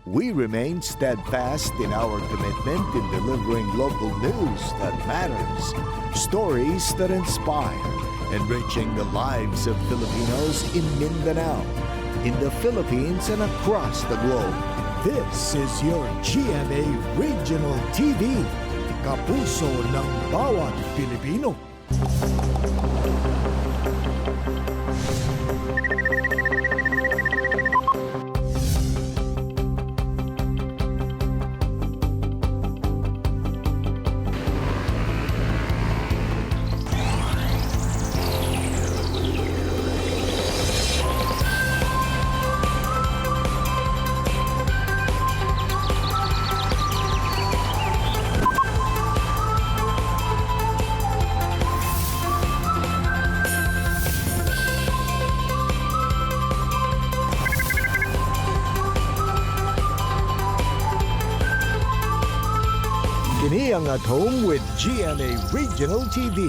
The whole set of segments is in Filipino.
We remain steadfast in our commitment in delivering local news that matters, stories that inspire, enriching the lives of Filipinos in Mindanao, in the Philippines and across the globe. This is your GMA Regional TV, kapuso ng bawat Pilipino. Kini ang At Home with GMA Regional TV.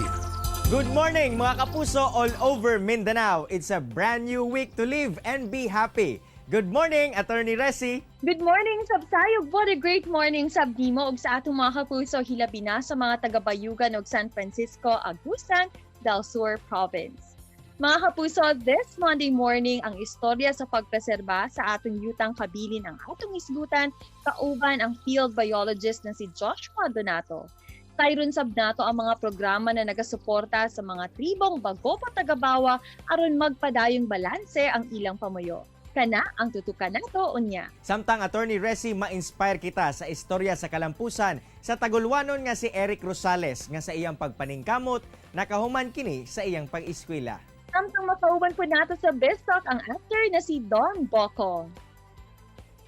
Good morning mga kapuso all over Mindanao. It's a brand new week to live and be happy. Good morning, Attorney Resi. Good morning, Sabsayog. What a great morning, Sabdimo, ug sa atong mga kapuso hilabi na sa mga taga-Bayugan ug San Francisco, Agusan, del Sur Province. Mga kapuso, this Monday morning ang istorya sa pagpreserba sa atong yutang kabilin ang atong isgutan kauban ang field biologist na si Joshua Donato. Tayron sab nato ang mga programa na nagasuporta sa mga tribong bago pa tagabawa aron magpadayong balanse ang ilang pamuyo. Kana ang tutukan nato unya. Samtang Attorney Resi ma-inspire kita sa istorya sa kalampusan sa Tagulwanon nga si Eric Rosales nga sa iyang pagpaningkamot nakahuman kini sa iyang pag-eskwela. Samtang makauban po nato sa Bistok ang actor na si Don Boco.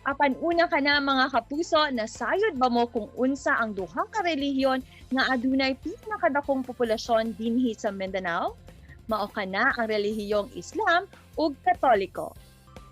Apan una ka na mga kapuso, nasayod ba mo kung unsa ang duhang ka relihiyon nga adunay pinakadakong populasyon dinhi sa Mindanao? Mao kana ang relihiyong Islam ug Katoliko.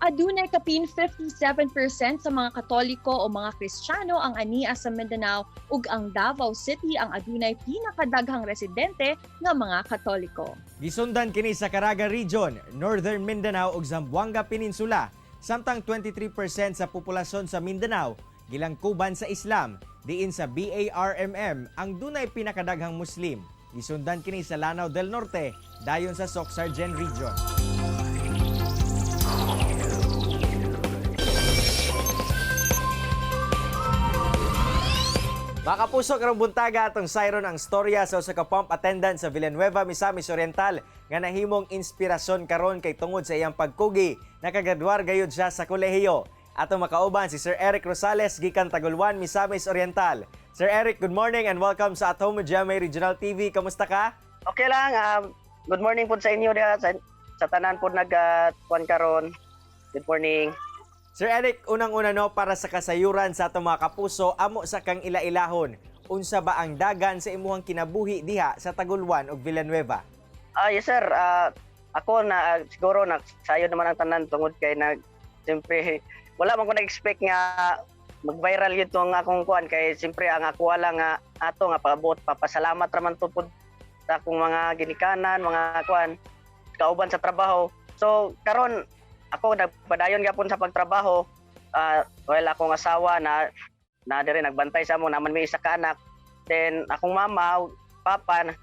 Adunay kapin 57% sa mga Katoliko o mga Kristiyano ang ania sa Mindanao ug ang Davao City ang adunay pinakadaghang residente nga mga Katoliko. Gisundan kini sa Caraga Region, Northern Mindanao ug Zamboanga Peninsula. Samtang 23% sa populasyon sa Mindanao gilangkuban sa Islam, diin sa BARMM ang dunay pinakadaghang Muslim. Gisundan kini sa Lanao del Norte, dayon sa Soc-Sargen Region. Mga kapuso, karong buntaga atong sayron ang storya sa usa ka pump attendant sa Villanueva, Misamis Oriental nga nahimong inspirasyon karon kay tungod sa iyang pagkugi. Nakagraduar gayud siya sa kolehiyo. Atong makauban si Sir Eric Rosales gikan Tagulwan, Misamis Oriental. Sir Eric, good morning and welcome sa At Home with GMA Regional TV. Kamusta ka? Okay lang. Good morning po sa inyo diha sa tanan po nag-kuan karon. Good morning. Sir Eric, unang-una no para sa kasayuran sa atong mga kapuso, amo sa kang ila-ilahon. Unsa ba ang dagan sa imuhang kinabuhi diha sa Tagulwan ug Villanueva? Yes sir. Ako na siguro nagsayod naman ang tanan tungod kay siyempre wala man ko na-expect nga mag-viral yun tong akong kuan kay siyempre ang ako wala nga ato nga paabot papasalamat raman to pud sa akong mga ginikanan, mga kuan kauban sa trabaho. So karon ako nagpadayon gyapon sa pagtrabaho. Well, akong asawa na dire nagbantay sa amo naman may isa ka anak. Then akong mama, papa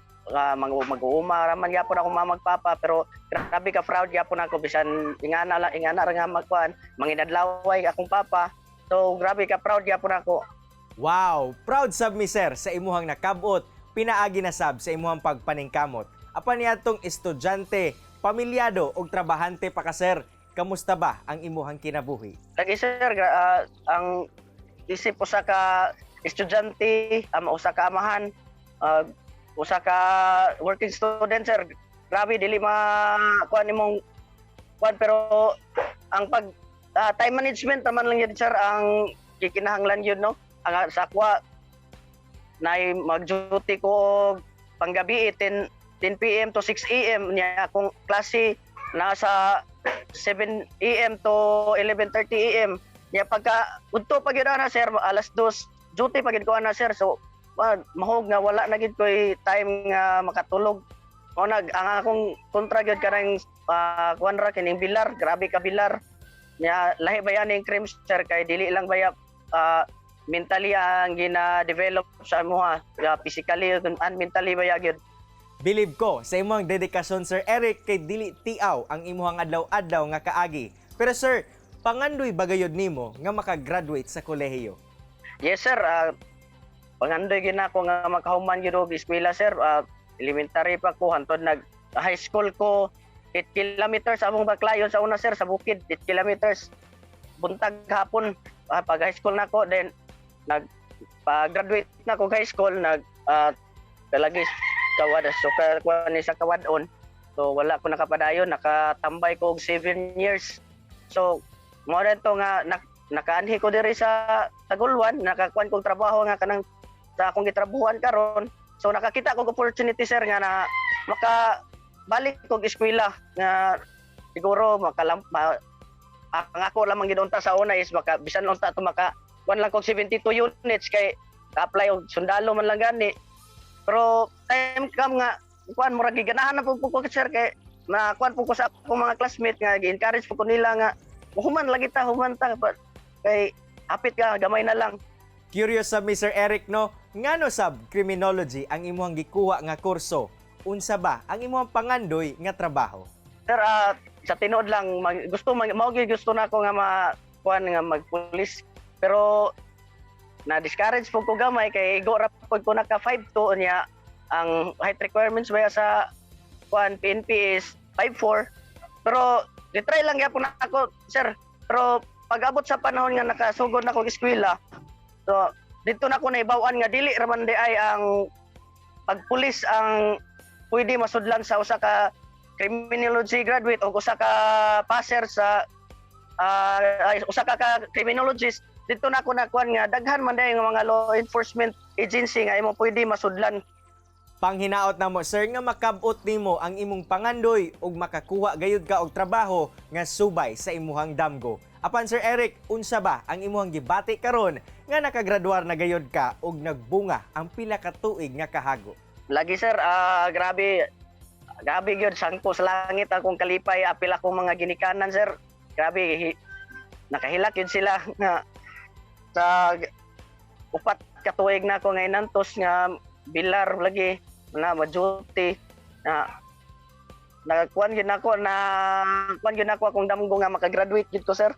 mag-uuma raman gyapon akong mama papa pero grabe ka proud gyapon ako bisan ingana ra nga magkuan manginadlaway akong papa. So grabe ka proud gyapon ako. Wow, proud sab mi sir sa imuhang nakabot, pinaagi na sab sa imuhang pagpaningkamot. Apan niadtong estudyante, pamilyado ug trabahante pa ka sir. Kamusta ba ang imuhang kinabuhi? Lagi sir, ang isip usa ka estudyante, usa ka amahan, usa ka working student sir. Grabe dili kuan imong kuan pero ang pag time management naman lang yun sir ang kikinahanglan yun no. Ang sa akwa nay mag-duty ko panggabi 10 PM to 6 AM niya akong klase nasa 7 AM to 11:30 AM. Ya pagka udto pag yun na sir, alas 2 duty pag yun ko na sir. So mahog nga wala na gid koy time nga makatulog. O ang akong kontra gyud kanang kuan ra kining bilar, grabe ka bilar. Nya lahi ba yan yung cream sir kay dili lang ba mentally ang gina-develop sa imo physically and mentally ba gyud. Bilib ko sa imong dedikasyon Sir Eric kay dili tiaw ang imong adlaw-adlaw nga kaagi. Pero sir, pangandoy ba gayud nimo nga makagraduate sa kolehiyo? Yes sir, pangandoy gyud ako nga makahuman gyud og eskwela sir. Elementary pa ko hantod nag high school ko 8 kilometers among baklayon sa una sir sa bukid 8 kilometers buntag hapon pag high school nako then pag-graduate na ko high school kalagi kawad so ni sa kawadon so wala ko nakapadayon nakatambay ko og 7 years so mo to nga nakaanhi ko diri sa Tagulwan nakakuan kog trabaho nga kanang sa akong gitrabahuan karon so nakakita ko opportunity sir nga na makabalik kog eskwela nga siguro ang ako lamang gidunta sa una is bisan unta to kuan lang kog 72 units kay ka-apply og sundalo man lang gani. Pero time kam nga kuan murag giganahan na po ko sir kay na kuan po ko sa akong mga classmate nga gi-encourage po ko nila nga human lagi ta kay hapit ka gamay na lang. Curious sa Mr. Eric no, ngano sab criminology ang imong gikuha nga kurso? Unsa ba ang imong pangandoy nga trabaho? Sir, sa tinuod lang gusto na ako nga kuan nga magpulis pero na-discourage po ko gamay kay igo ra po ko naka 5'2" niya ang height requirements ba sa kuan PNP is 5'4" pero retry lang gyapon ako sir pero pag-abot sa panahon nga nakasugod na ko eskwela so dito na ko naibaw-an nga dili ra man di ay ang pagpulis ang pwede masudlan sa usa ka criminology graduate o usa ka passer sa usa ka criminologist dito na ako nakuan nga daghan man day nga mga law enforcement agency nga imo pwede masudlan. Panghinaot na mo sir nga makabot nimo ang imong pangandoy ug makakuha gayud ka og trabaho nga subay sa imuhang damgo. Apan Sir Eric, unsa ba ang imuhang gibati karon nga nakagraduar na gayud ka ug nagbunga ang pila ka tuig nga kahago? Lagi sir, grabe gyud sangko sa langit akong kalipay apil akong mga ginikanan sir. Grabe nakahilak yun sila nga sa upat ka tuig na ako ngayon nantos nga bilar lagi na majuti na nagkuan gyud ako akong damgo nga makagraduate gid ko sir.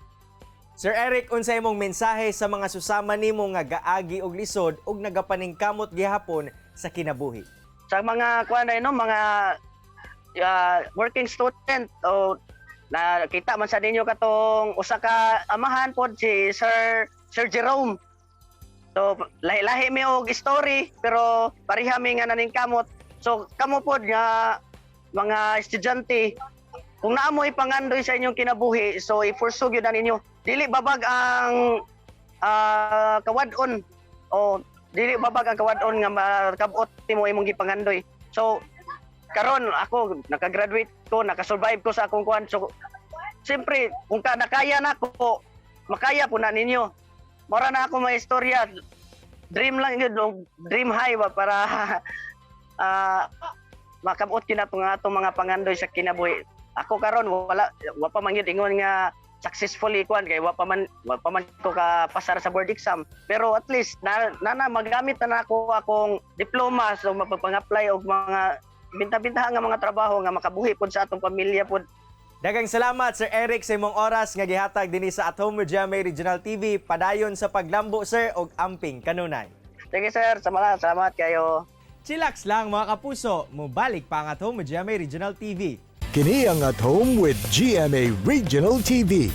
Sir Eric, unsa imong mensahe sa mga susama nimo nga gaagi og lisod ug nagapaningkamot gihapon sa kinabuhi? Sa mga kuan ay no mga working student o nakita man sa ninyo katong usa ka amahan pod si Sir Jerome. So lahi-lahi mi og story pero pareha mi nga naningkamot. So kamo pod nga mga estudyante kung naa mo ipangandoy sa inyong kinabuhi so i-pursue gyud na ninyo. Dili babag ang kawadon o dili babag ang kawadon nga makabot mo imong gipangandoy. So karon ako nakagraduate ko, nakasurvive ko sa akong kuan. So siyempre kung nakaya na ko, makaya po na ninyo. Mora na ako may istorya. Dream lang yun, dream high ba para makabot atong mga pangandoy sa kinabuhi. Ako karon wala pa man gyud ingon nga successfully kuan kay wa pa man ko ka pasar sa board exam. Pero at least na magamit na ako akong diploma so mapapang-apply og mga binta-bintahan nga mga trabaho nga makabuhi pod sa atong pamilya pod. Daghang salamat Sir Eric sa imong oras nga gihatag dinhi sa At Home with GMA Regional TV. Padayon sa paglambo sir og amping kanunay. Sige sir, salamat kayo. Chillax lang mga kapuso, mubalik pa ang At Home with GMA Regional TV. Kini ang At Home with GMA Regional TV.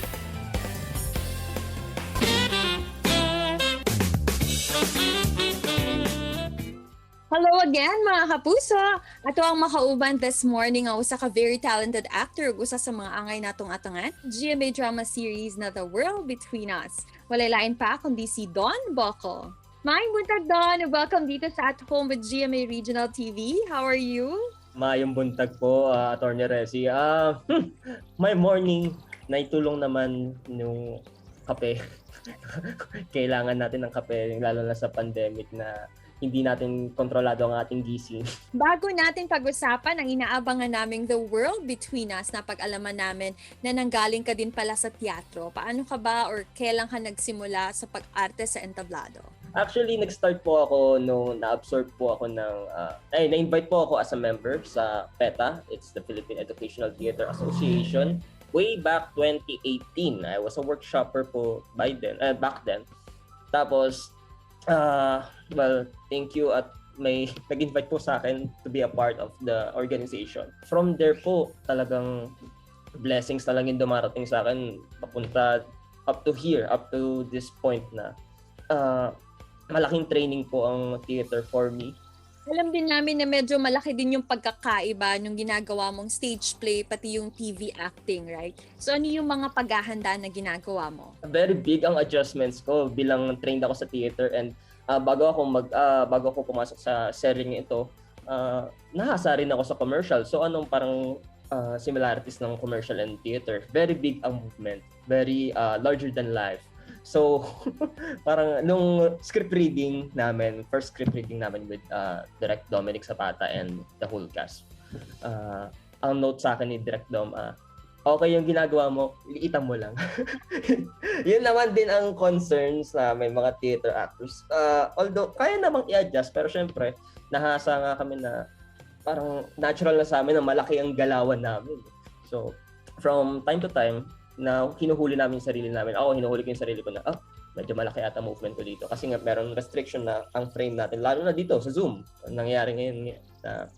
Hello again mga kapuso! Ato ang makauban this morning ang usa ka very talented actor ug usa sa mga angay natong atangan, GMA drama series na The World Between Us. Walay lain pa kundi si Don Bocco. Maayong buntag Don, welcome dito sa At Home with GMA Regional TV. How are you? Maayong buntag po, Attorney Resi. My morning, naitulong naman yung kape. Kailangan natin ng kape, lalo na sa pandemic na hindi natin kontrolado ang ating gising. Bago natin pag-usapan ang inaabangan naming The World Between Us, na pag-alaman namin na nanggaling ka din pala sa teatro. Paano ka ba or kailan ka nagsimula sa pag-arte sa entablado? Actually, nag-start po ako nung na-absorb po ako na-invite po ako as a member sa PETA. It's the Philippine Educational Theater Association. Way back 2018, I was a workshopper po back then. Tapos, well, thank you at may nag-invite po sa akin to be a part of the organization. From there po, talagang blessings talagang dumarating sa akin papunta up to here, up to this point na malaking training po ang theater for me. Alam din namin na medyo malaki din yung pagkakaiba nung ginagawa mong stage play pati yung TV acting, right? So ano yung mga paghahanda na ginagawa mo? Very big ang adjustments ko bilang trained ako sa theater, and bago ako pumasok sa series ito, nahasa rin ako sa commercial. So anong parang similarities ng commercial and theater? Very big ang movement, very larger than life. So, parang nung script reading namin, first script reading namin with Direct Dominic Zapata and the whole cast, ang note sa akin ni Direct Dom, okay yung ginagawa mo, liitan mo lang. Yun naman din ang concerns na may mga theater actors. Although, kaya namang i-adjust, pero syempre, nahasa nga kami na parang natural na sa amin na malaki ang galawan namin. So, from time to time, na hinuhuli namin yung sarili namin. Ako, hinuhuli ko yung sarili ko na, medyo malaki ata movement ko dito. Kasi nga, meron restriction na ang frame natin. Lalo na dito, sa Zoom. Nangyayari ngayon na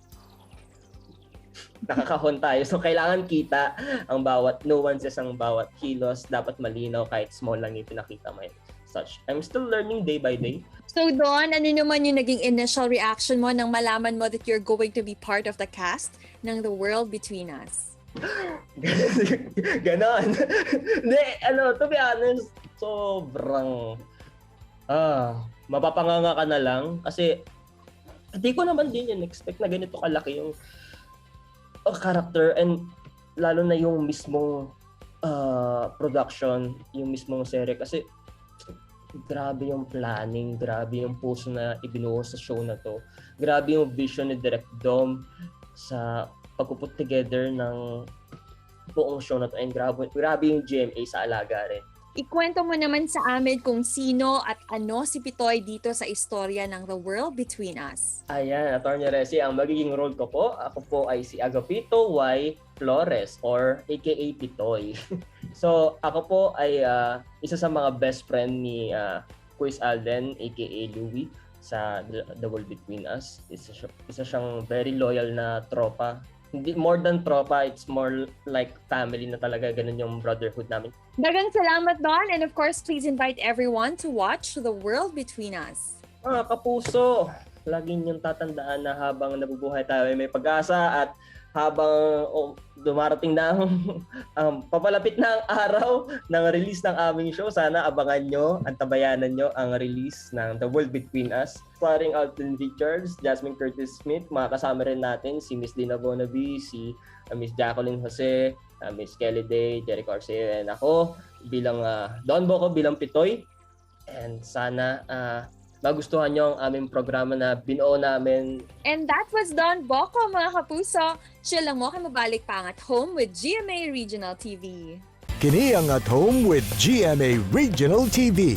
nakakahon tayo. So, kailangan kita ang bawat nuances, ang bawat kilos. Dapat malinaw kahit small lang yung pinakita mo. Such. I'm still learning day by day. So Don, ano naman yung naging initial reaction mo nang malaman mo that you're going to be part of the cast ng The World Between Us? Ganon. Hindi, to be honest, sobrang mapapanganga ka na lang kasi hindi ko naman din yun expect na ganito kalaki yung character, and lalo na yung mismong production, yung mismong serye, kasi grabe yung planning, grabe yung puso na ibinuo sa show na to, grabe yung vision ni Direct Dom sa pag-put together ng buong show na to, and grabe yung GMA sa alaga rin. Ikwento mo naman sa amin kung sino at ano si Pitoy dito sa istorya ng The World Between Us. Ayan, Atty. Resi, ang magiging role ko po, ako po ay si Agapito Y. Flores or aka Pitoy. So, ako po ay isa sa mga best friend ni Quiz Alden aka Louie sa The World Between Us. Isa siyang very loyal na tropa. Hindi, more than tropa, it's more like family na talaga, ganun yung brotherhood namin. Dagang salamat, Don, and of course, please invite everyone to watch The World Between Us. Mga kapuso, lagi niyong tatandaan na habang nabubuhay tayo ay may pag-asa, at habang dumarating na ang papalapit na ang araw ng release ng aming show, sana abangan nyo, antabayanan nyo ang release ng The World Between Us. Starring Alton Richards, Jasmine Curtis Smith, mga kasama rin natin si Miss Dina Bonaby, si Miss Jacqueline Jose, Miss Kelly Day, Jericho Arceo, and ako bilang Don Boco, bilang Pitoy. And sana magustuhan nyo ang aming programa na binuo namin. And that was Don Boco, mga kapuso. Chill lang mo kayo mabalik pa ang At Home with GMA Regional TV. Kini ang At Home with GMA Regional TV.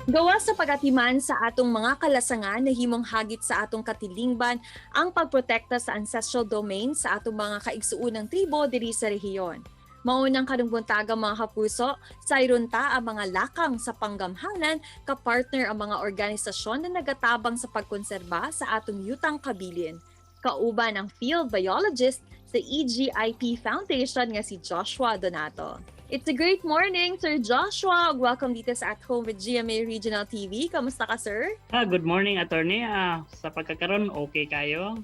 Gawa sa pagatiman sa atong mga kalasangan na himong hagit sa atong katilingban ang pagprotekta sa ancestral domain sa atong mga kaigsuunang tribo diri sa rehiyon. Maunang kadungbuntaga mga kapuso, sayrunta ang mga lakang sa panggamhanan, kapartner ang mga organisasyon na nagatabang sa pagkonserba sa atong yutang kabilin. Kauban ang field biologist sa EGIP Foundation nga si Joshua Donato. It's a great morning, Sir Joshua. Welcome dito sa At Home with GMA Regional TV. Kamusta ka, sir? Good morning, attorney. Sa pagkakaroon, okay kayo?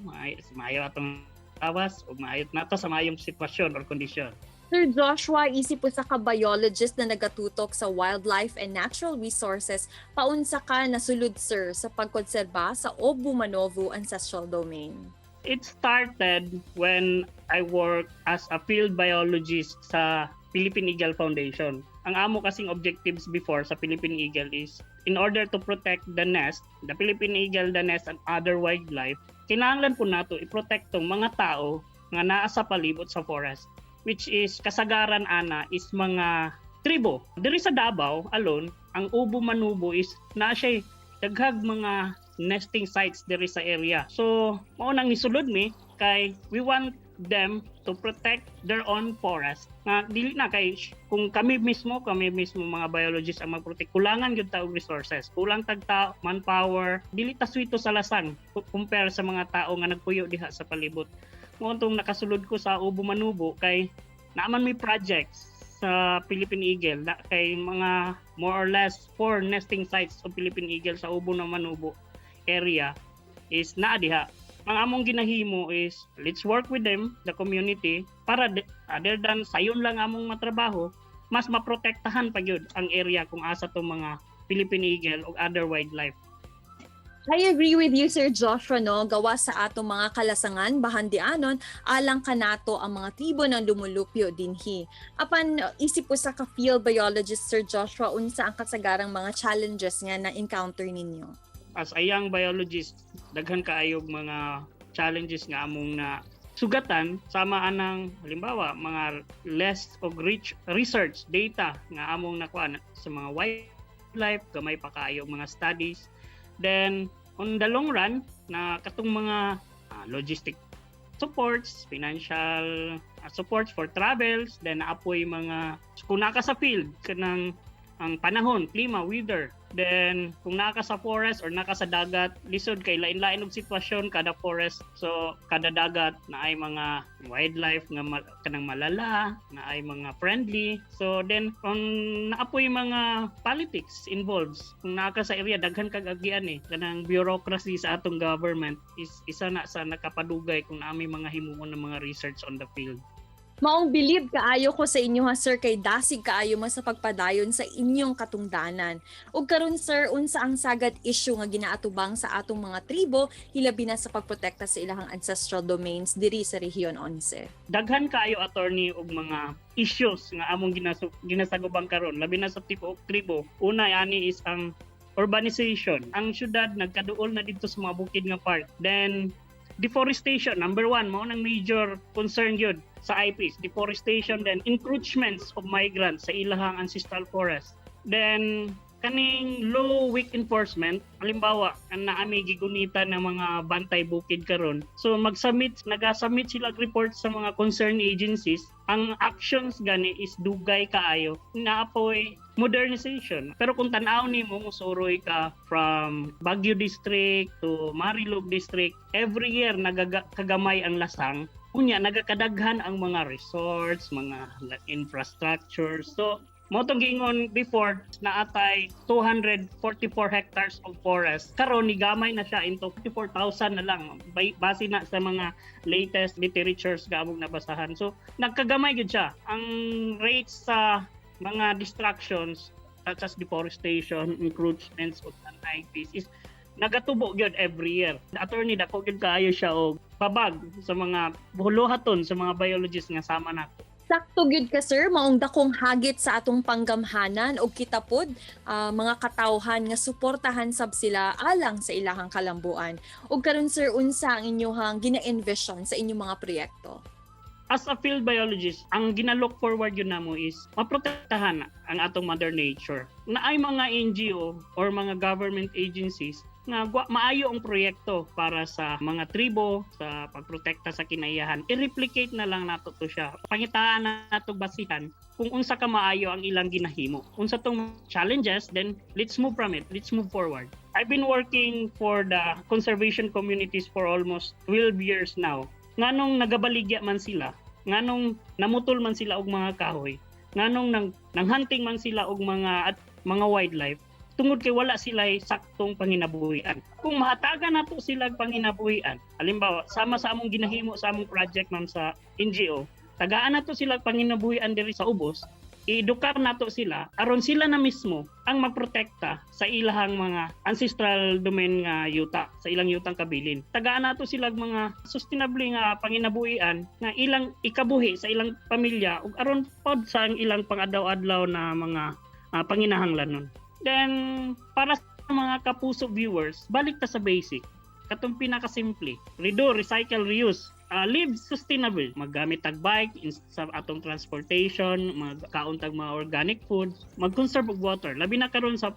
Maayo atong tawas o maayot na to sa maayong sitwasyon or kondisyon. Sir Joshua, isip po sa ka-biologist na nagatutok sa wildlife and natural resources, paunsa ka nasulod, sir, sa pagkonserba sa Obumanovo Ancestral Domain? It started when I worked as a field biologist sa Philippine Eagle Foundation. Ang amo kasing objectives before sa Philippine Eagle is in order to protect the nest, the Philippine Eagle, the nest, and other wildlife, kinahanglan po nato i-protect tong mga tao nga naa sa palibot sa forest, which is kasagaran ana is mga tribo. Diri sa Davao alone, ang Ubo Manubo is naa siya daghag mga nesting sites diri sa area. So, mao nang nisulod mi kay we want them to protect their own forest. Nga dili na kay kung kami mismo mga biologists ang magprotect, kulangan gyud ta og resources, kulang tagta manpower, dili ta swito sa lasang compare sa mga tao nga nagpuyo diha sa palibot. Mo tong nakasulod ko sa Ubo Manubo kay naaman may projects sa Philippine Eagle na kay mga more or less 4 nesting sites of Philippine Eagle sa Ubo na Manubo area is naa diha. Ang among ginahimo is let's work with them, the community, para other than sayon lang among matrabaho, mas maprotektahan pa gyud ang area kung asa tong mga Philippine Eagle o other wildlife. I agree with you, Sir Joshua, no? Gawa sa atong mga kalasangan, bahandianon, alang kanato ang mga tribo ng lumulupyo dinhi. Apan isip po sa ka-field biologist, Sir Joshua, unsa ang kasagarang mga challenges nga na-encounter ninyo? As a young biologist, daghan kaayog mga challenges nga among na sugatan sama anang halimbawa mga less of rich research data nga among nakuha sa mga wildlife, gamay pa kaayog mga studies. Then on the long run na katong mga logistic supports, financial supports for travels, then naapoy mga kung naka sa field kanang ang panahon, klima, weather. Then kung naka sa forest or naka sa dagat, lisod kay lain-lain og sitwasyon kada forest. So kada dagat na ay mga wildlife nga kanang malala, na ay mga friendly. So then kung naapoy mga politics involves, kung naka sa area daghan kag agian kanang bureaucracy sa atong government is isa na sa nakapadugay kung naami mga himuon ng mga research on the field. Maong bilib kaayo ko sa inyo ha, sir, kay dasig kaayo mo sa pagpadayon sa inyong katungdanan. Ug karon, sir, unsa ang sagad issue nga ginaatubang sa atong mga tribo hilabi na sa pagprotekta sa ilahang ancestral domains diri sa Rehiyon 11? Daghan kaayo, attorney, og mga issues nga among ginasagubang karon labi na sa tipo og tribo. Una ani is ang urbanization. Ang syudad nagkaduol na dito sa mga bukid nga park. Then deforestation, number 1, mao nang major concern yun sa IPs. Deforestation, then encroachments of migrants sa ilahang ancestral forest. Then kaning low weak enforcement, halimbawa ang naami gigunita ng mga bantay bukid karon. So nagasubmit sila report sa mga concerned agencies. Ang actions gani is dugay kaayo. Naapoy modernization. Pero kung tanaw nimo musuroy ka from Baguio District to Marilog District, every year kagamay ang lasang. Unya nagakadaghan ang mga resorts, mga infrastructure. So mo tong giingon before na atay 244 hectares of forest. Karon ni gamay na siya into 54,000 na lang base na sa mga latest literatures nga among nabasahan. So nagkagamay gid siya. Ang rates sa mga distractions such as deforestation, encroachments of IPs is nagatubo gyud every year. The attorney dako gyud kaayo siya og pabag sa mga buhuluhaton sa mga biologists nga sama nato. Sakto gyud ka, sir, maong dakong hagit sa atong panggamhanan og kitapod mga katawhan nga suportahan sab sila alang sa ilahang kalambuan. Ug karon, sir, unsa ang inyohang gina-envision sa inyong mga proyekto? As a field biologist, ang ginalook forward yun namo is maprotektahan ang atong mother nature. Naay mga NGO or mga government agencies nga maayo ang proyekto para sa mga tribo sa pagprotekta sa kinaiyahan. I-replicate na lang nato to siya. Pangitaan na nato basihan kung unsa ka maayo ang ilang ginahimo. Unsa tong challenges, then let's move from it. Let's move forward. I've been working for the conservation communities for almost 12 years now. Nganong nagabaligya man sila, nganong namutol man sila og mga kahoy, nganong nanghunting man sila og mga wildlife, tungod kay wala sila saktong panginabuhian. Kung mahatagan nato sila panginabuhian, halimbawa sama sa among ginahimo sa among project ma'am sa NGO, tagaan nato sila panginabuhian diri sa ubos, i-edukar nato sila aron sila na mismo ang magprotekta sa ilahang mga ancestral domain nga yuta, sa ilang yutang kabilin. Tagaan nato sila mga sustainable nga panginabuhian nga ilang ikabuhi sa ilang pamilya ug aron pod sa ilang pang-adlaw-adlaw na mga panginahanglanon. Then para sa mga kapuso viewers, balik ta sa basic. Katong pinakasimple, recycle, reuse. Live sustainable, maggamit tag bike sa atong transportation, magkauntag mga organic food, mag-conserve og water. Labi na karon sa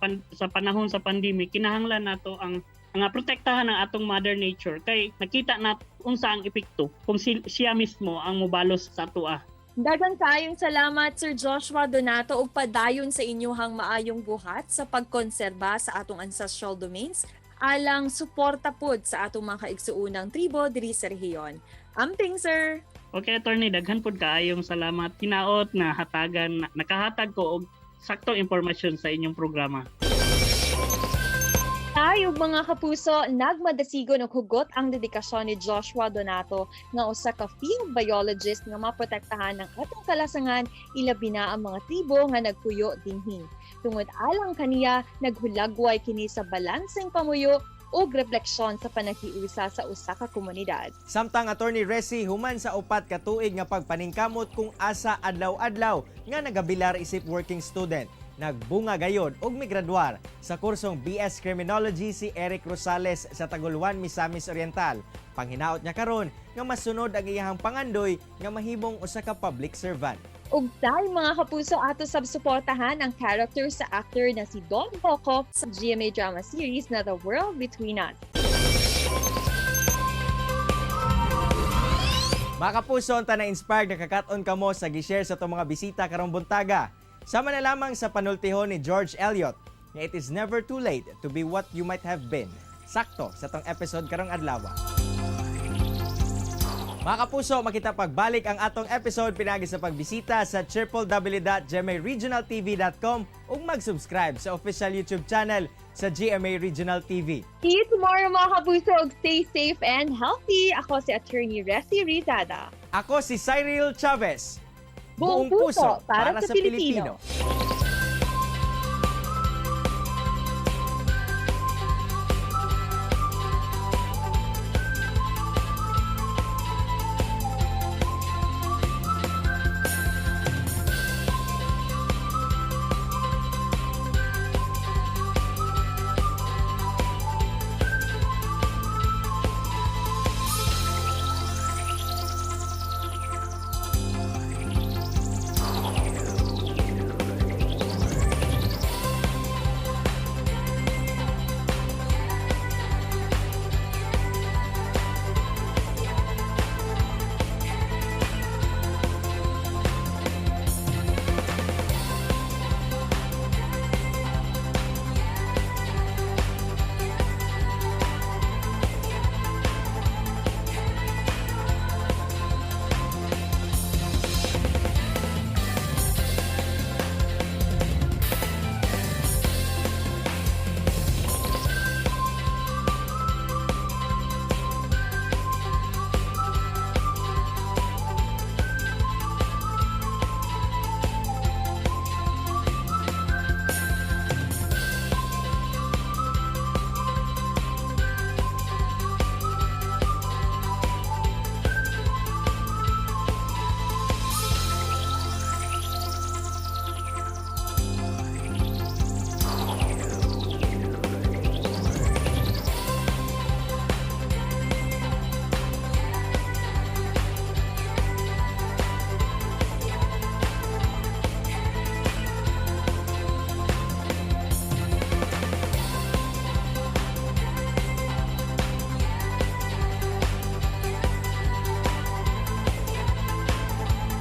panahon sa pandemic, kinahanglan nato ang protektahan ang atong mother nature kay nakita nato unsa ang epekto kung siya mismo ang mobalos sa atoa. Daghang kaayong salamat Sir Joshua Donato ug padayon sa inyong maayong buhat sa pagkonserba sa atong ancestral domains alang suporta pod sa atong mga kaigsuunang tribo diri sa rehiyon. Amping, sir! Okay, attorney, daghan pod kaayong salamat. Tinaot na nakahatag ko og saktong impormasyon sa inyong programa. Tayo mga kapuso, nagmadasigon og hugot ang dedikasyon ni Joshua Donato nga usa ka field biologist nga maprotektahan ng atong kalasangan ilabi na ang mga tribo nga nagpuyo dinhi. Tungod alang kaniya, naghulagway kini sa balanseng pamuyo o refleksyon sa panakiusa sa usa ka komunidad. Samtang Attorney Resi human sa 4 ka tuig nga pagpaningkamot kung asa adlaw-adlaw nga nagabilar isip working student. Nagbunga gayod og migraduar sa kursong BS Criminology si Eric Rosales sa Taguluan, Misamis Oriental. Panghinaot niya karon nga masunod ang iyahang pangandoy nga mahimong usa ka public servant. Ug dahil mga kapuso ato subsuportahan ang character sa actor na si Don Bocco sa GMA drama series na The World Between Us. Mga kapuso, unta na-inspired na kakaton kamo sa gishare sa itong mga bisita karong buntaga. Sama na lamang sa panultihon ni George Eliot nga it is never too late to be what you might have been. Sakto sa itong episode karong adlaw. Mga kapuso, makita pagbalik ang atong episode pinagi sa pagbisita sa www.gmaregionaltv.com ug mag-subscribe sa official YouTube channel sa GMA Regional TV. See you tomorrow mga kapuso. Stay safe and healthy. Ako si Attorney Resi Rizada. Ako si Cyril Chavez. Buong puso para sa Pilipino.